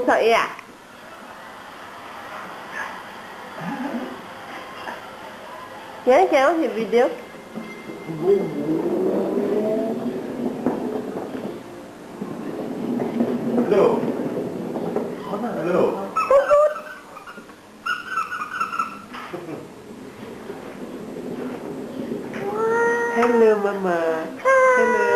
sợ ạ. Nhớ kéo thì video. Hello. Mana hello? Hello mama. Hello.